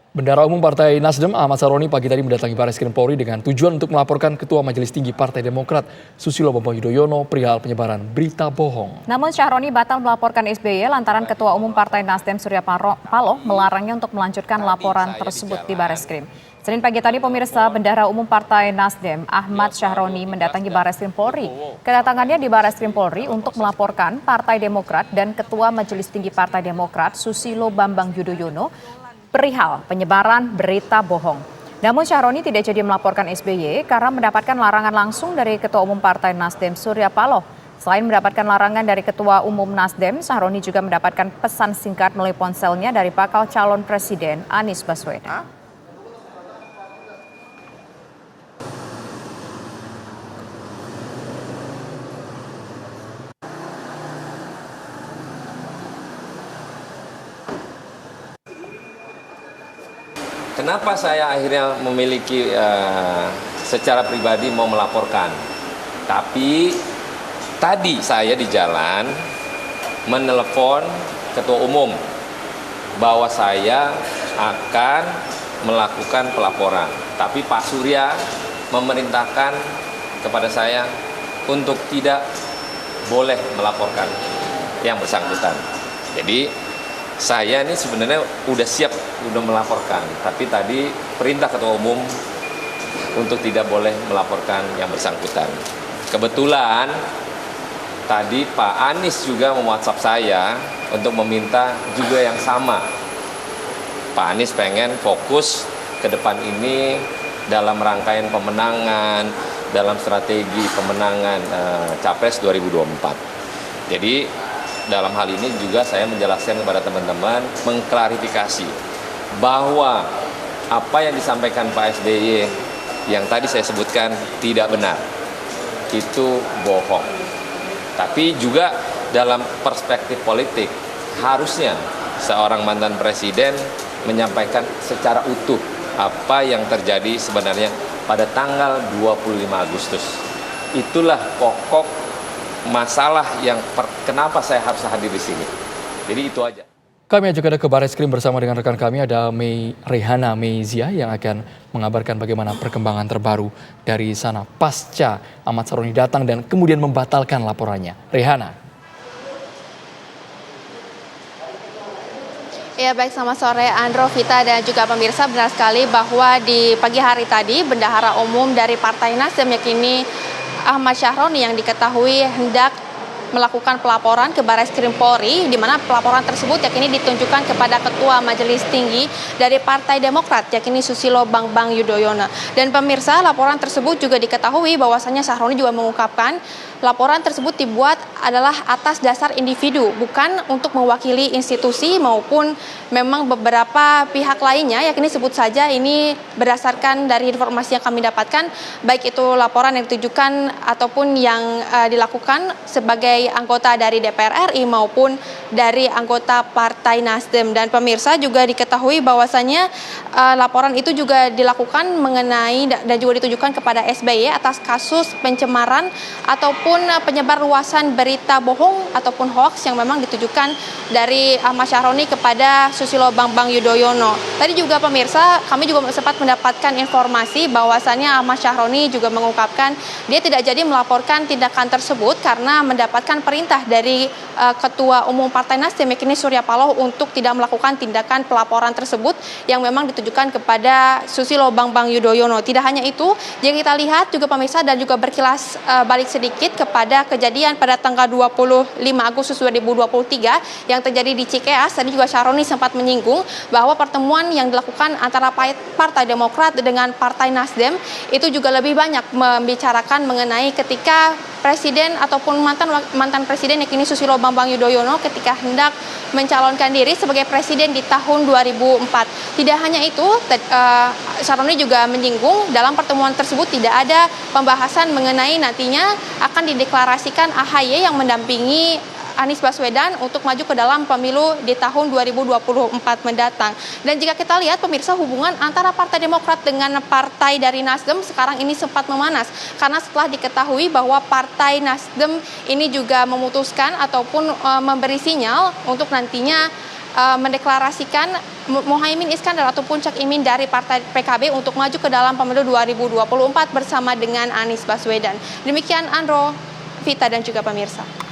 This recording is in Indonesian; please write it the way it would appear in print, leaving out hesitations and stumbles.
Bendahara Umum Partai Nasdem Ahmad Saroni pagi tadi mendatangi Barreskrim Polri dengan tujuan untuk melaporkan Ketua Majelis Tinggi Partai Demokrat Susilo Bambang Yudhoyono perihal penyebaran berita bohong. Namun Syahroni batal melaporkan SBY lantaran Ketua Umum Partai Nasdem Surya Paloh melarangnya untuk melanjutkan laporan tersebut di Barreskrim. Senin pagi tadi pemirsa, Bendahara Umum Partai Nasdem Ahmad Syahroni mendatangi Barreskrim Polri. Kedatangannya di Barreskrim Polri untuk melaporkan Partai Demokrat dan Ketua Majelis Tinggi Partai Demokrat Susilo Bambang Yudhoyono perihal penyebaran berita bohong. Namun Syahroni tidak jadi melaporkan SBY karena mendapatkan larangan langsung dari Ketua Umum Partai Nasdem Surya Paloh. Selain mendapatkan larangan dari Ketua Umum Nasdem, Syahroni juga mendapatkan pesan singkat melalui ponselnya dari bakal calon Presiden Anies Baswedan. Kenapa saya akhirnya memiliki secara pribadi mau melaporkan? Tapi tadi saya di jalan menelepon Ketua Umum bahwa saya akan melakukan pelaporan. Tapi Pak Surya memerintahkan kepada saya untuk tidak boleh melaporkan yang bersangkutan. Jadi saya ini sebenarnya udah siap, udah melaporkan, tapi tadi perintah Ketua Umum untuk tidak boleh melaporkan yang bersangkutan. Kebetulan tadi Pak Anies juga mem-WhatsApp saya untuk meminta juga yang sama. Pak Anies pengen fokus ke depan ini dalam rangkaian pemenangan, dalam strategi pemenangan Capres 2024. Jadi dalam hal ini juga saya menjelaskan kepada teman-teman, mengklarifikasi bahwa apa yang disampaikan Pak SBY yang tadi saya sebutkan tidak benar. Itu bohong. Tapi juga dalam perspektif politik, harusnya seorang mantan presiden menyampaikan secara utuh apa yang terjadi sebenarnya pada tanggal 25 Agustus. Itulah pokok masalah yang kenapa saya harus hadir di sini. Jadi itu aja. Kami ajak Anda ke Barreskrim bersama dengan rekan kami ada Rehana Meizia yang akan mengabarkan bagaimana perkembangan terbaru dari sana pasca Ahmad Saroni datang dan kemudian membatalkan laporannya. Rehana. Ya baik, selamat sore Andro, Vita dan juga pemirsa. Benar sekali bahwa di pagi hari tadi Bendahara Umum dari Partai Nasdem yakni Ahmad Syahroni yang diketahui hendak melakukan pelaporan ke Barreskrim Polri, di mana pelaporan tersebut yakni ditunjukkan kepada Ketua Majelis Tinggi dari Partai Demokrat yakni Susilo Bambang Yudhoyono. Dan pemirsa, laporan tersebut juga diketahui bahwasannya Syahroni juga mengungkapkan laporan tersebut dibuat adalah atas dasar individu, bukan untuk mewakili institusi maupun memang beberapa pihak lainnya, yakni sebut saja ini berdasarkan dari informasi yang kami dapatkan, baik itu laporan yang ditujukan ataupun yang dilakukan sebagai anggota dari DPR RI maupun dari anggota Partai Nasdem. Dan pemirsa juga diketahui bahwasannya laporan itu juga dilakukan mengenai dan juga ditujukan kepada SBY atas kasus pencemaran ataupun penyebar luasan berita bohong ataupun hoax yang memang ditujukan dari Ahmad Syahroni kepada Susilo Bambang Yudhoyono. Tadi juga pemirsa, kami juga sempat mendapatkan informasi bahwasannya Ahmad Syahroni juga mengungkapkan dia tidak jadi melaporkan tindakan tersebut karena mendapatkan perintah dari Ketua Umum Partai Nasdem yakni Surya Paloh untuk tidak melakukan tindakan pelaporan tersebut yang memang ditujukan kepada Susilo Bambang Yudhoyono. Tidak hanya itu, jika kita lihat juga pemirsa dan juga berkilas balik sedikit kepada kejadian pada tanggal 25 Agustus 2023 yang terjadi di Cikeas. Tadi juga Syahroni sempat menyinggung bahwa pertemuan yang dilakukan antara Partai Demokrat dengan Partai Nasdem itu juga lebih banyak membicarakan mengenai ketika presiden ataupun mantan presiden yakni Susilo Bambang Yudhoyono ketika hendak mencalonkan diri sebagai presiden di tahun 2004. Tidak hanya itu, Syahroni juga menyinggung dalam pertemuan tersebut tidak ada pembahasan mengenai nantinya akan dideklarasikan AHY yang mendampingi Anies Baswedan untuk maju ke dalam pemilu di tahun 2024 mendatang. Dan jika kita lihat pemirsa, hubungan antara Partai Demokrat dengan partai dari Nasdem sekarang ini sempat memanas karena setelah diketahui bahwa Partai Nasdem ini juga memutuskan ataupun memberi sinyal untuk nantinya mendeklarasikan Muhaimin Iskandar ataupun Cak Imin dari Partai PKB untuk maju ke dalam pemilu 2024 bersama dengan Anies Baswedan. Demikian Andro, Vita dan juga pemirsa.